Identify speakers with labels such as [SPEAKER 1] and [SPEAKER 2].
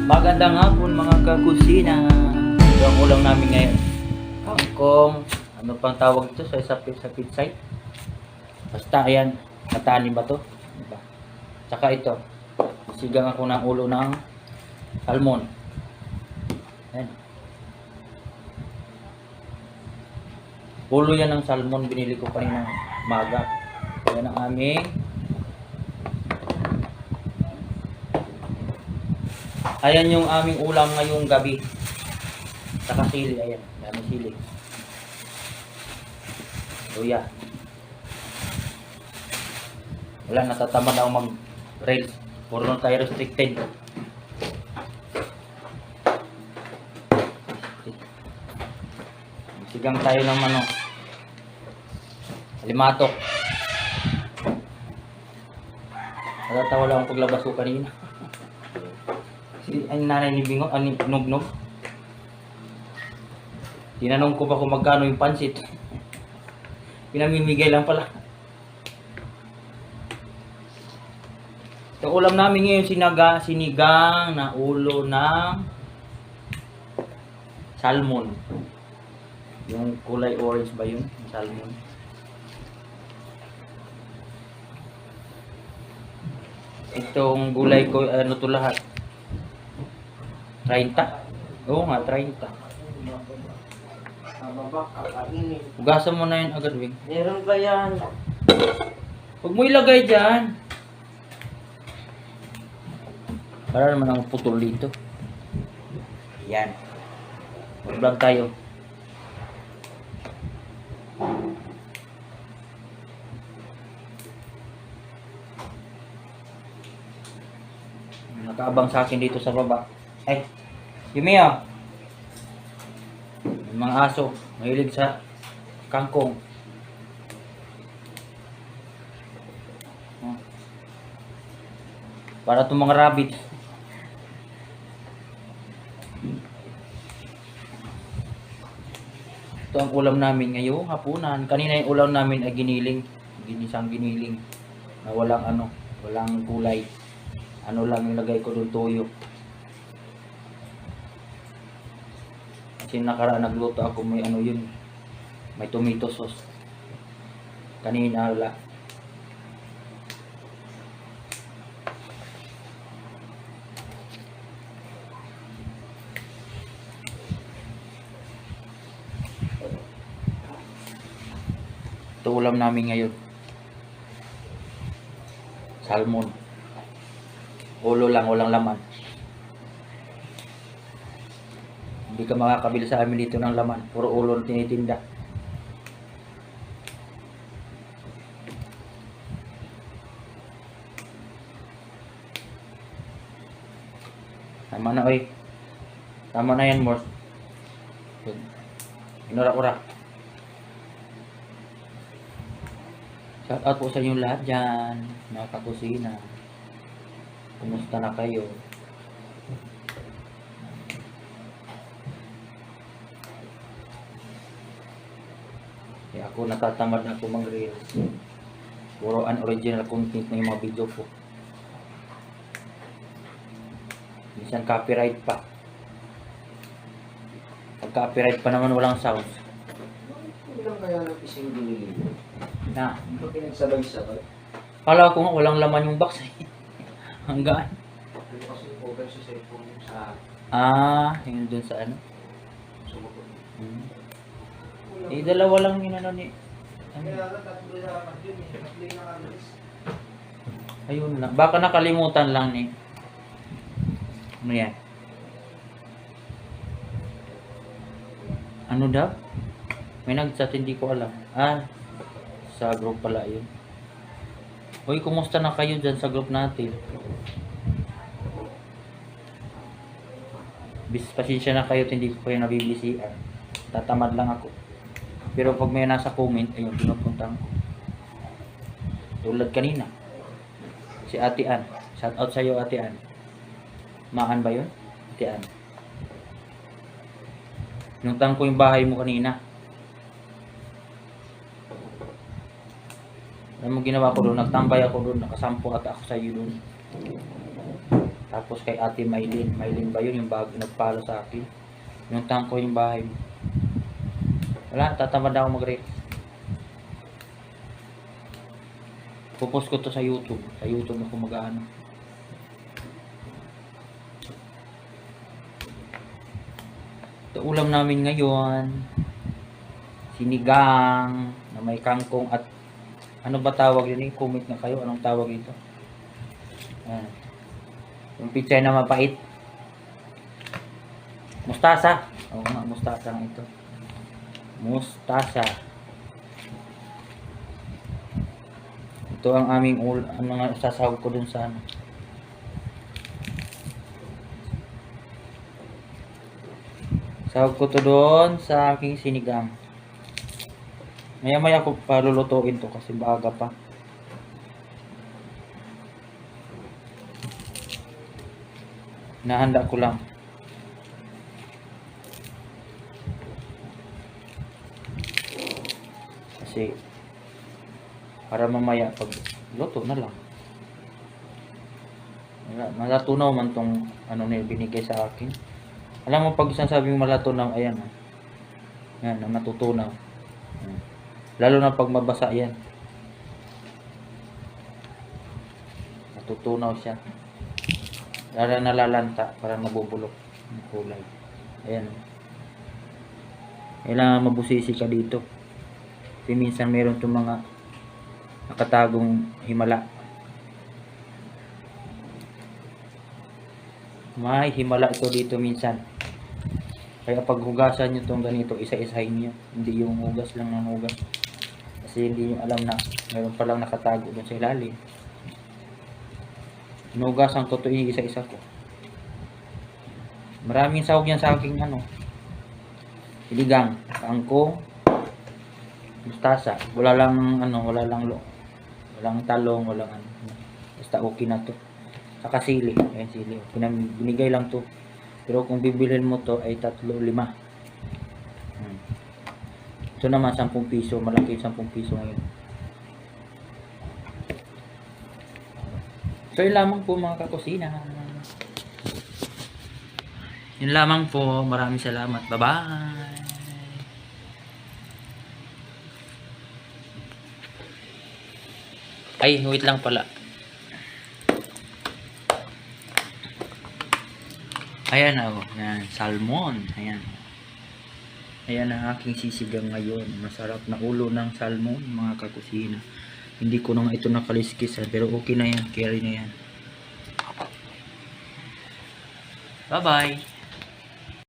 [SPEAKER 1] Magandang hapon mga kakusina. Ito ang ulam namin ngayon. Kangkong, ano pang tawag ito sa pitsay? Basta ayan, natani ba to? Diba? Tsaka ito, sigang ako ng ulo ng salmon. Ayan. Ulo yan ng salmon, binili ko kanina maga. Ayan ang aming ayan yung aming ulam ngayong gabi. Saka sili, ayan. Dami sili. Luya. Wala, natatamad ako mag-rails. Puro na tayo restricted. Sigang tayo ng limatok. Natatawa lang akong paglabas ko kanina. Ang nanay ni Bingo, ang nugnog. Tinanong ko pa kung magkano yung pansit. Pinamimigay lang pala. Yung ulam namin ngayon, sinigang na ulo ng salmon. Yung kulay orange ba yun? Salmon. Itong gulay ko, ano to lahat? 30? Oo nga, 30. Hugasan mo na yun agad, Wing.
[SPEAKER 2] Meron ba yan?
[SPEAKER 1] Huwag mo ilagay dyan. Para naman ang putol dito. Yan. Mag-vlog tayo. Nakaabang sa akin dito sa baba. Ay, Yumio. Yung mga aso, mahilig sa kangkong. Para itong mga rabbit. Ito ang ulam namin ngayong hapunan. Kanina yung ulam namin ay giniling. Ginisang giniling. Na walang kulay. Ano lang yung lagay ko doon, toyo. Kasi nakaraan nagluto ako, may yun. May tomato sauce. Kanina wala. Ito ulam namin ngayon. Salmon. Ulo lang, walang laman. Hindi ka makakabili sa amin dito ng laman. Puro ulo na tinitinda. Tama na, oy. Tama na yan, Morse. Inura-ura. Shout out po sa inyo lahat dyan, mga kakusina. Kumusta na kayo? Kaya ako natatamad na ako mag-reels. Puro unoriginal content na yung mga video ko. Minsan copyright pa. Pag copyright pa naman walang sounds.
[SPEAKER 2] Hindi lang kaya napising binili.
[SPEAKER 1] Na,
[SPEAKER 2] Hindi ko pinagsabay-sabay.
[SPEAKER 1] kala ko nga walang laman yung box eh. Hanggaan.
[SPEAKER 2] Hindi kasi open sa cellphone
[SPEAKER 1] Yun dun sa ano.
[SPEAKER 2] sumukot.
[SPEAKER 1] Dalawa lang yun ni.
[SPEAKER 2] Kaya tatlo na naman yun eh. Tatlo yung nakagalis.
[SPEAKER 1] Ayun lang. Baka nakalimutan lang ni. Ano yan? Ano daw? May nag-chat, hindi ko alam. Sa group pala yun. Uy, kumusta na kayo dyan sa group natin? Pasensya na kayo, hindi ko kayo nabibisian. Tatamad lang ako. Pero pag may nasa comment, ayun, pinupuntahan ko. Tulad kanina. Si Ate Ann. Shout out sa'yo, Ate Ann. Maan ba yun? Ate Ann. Pinuntahan ko yung bahay mo kanina. Alam mo ginawa ko doon? Nagtambay ako doon. Nakasampo ata ako sa iyo doon. Tapos kay Ate Maylin. Maylin ba yun? Yung bago nagpalo sa akin. Yung tangko yung bahay mo. Wala, tatamad ako mag-rate. Pupost ko to sa YouTube. Sa YouTube ako mag-ano. Ito ulam namin ngayon. Sinigang na may kangkong at ano ba tawag yun? Comment na kayo. Anong tawag ito? Ayan. Yung pichay na mapait. Mustasa. Oo nga, mustasa nga ito. Mustasa. Ito ang aming ano nga sasahog ko dun sa ano. Sahog ko to doon sa aking sinigang. Maya-maya ko palulutuin to kasi baga pa. Nahanda ko lang. Kasi para mamaya pag luto na lang. Malatunaw man tong ano na binigay sa akin. Alam mo pag sinasabi mo malatunaw, ayan oh. Yan, natutunaw. Ayan. Lalo na pag mabasa yan. Natutunaw siya. Lalo nalalanta para nabubulok ang kulay. Ayan. Kailangan mabusisi ka dito. Kasi minsan meron itong mga nakatagong himala. May himala ito dito minsan. Kaya pag hugasan nyo itong ganito, isa-isahin nyo. Hindi yung hugas lang ng hugas. Kasi hindi nyo alam na meron palang nakatago dun sa ilalim. Hinugasan ko ito, isa-isa ko. Maraming sahog yan sa aking ano. Sinigang, kangkong, mustasa. Wala lang ano, walang talong, walang ano. Basta okay na to. Saka sili. Ayan sili. Binigay lang to. Pero kung bibilhin mo to ay 3-5. Ito naman 10 piso. Malaki 10 piso ngayon. So yun lamang po mga kakusina. Yun lamang po. Maraming salamat. Bye-bye. Ay, wait lang pala. Ayan ako. Ayan, salmon. Ayan. Ayan ang aking sisigang ngayon. Masarap na ulo ng salmon, mga kakusina. Hindi ko na nga ito nakaliskisan. Pero okay na yan. Carry na yan. Bye-bye.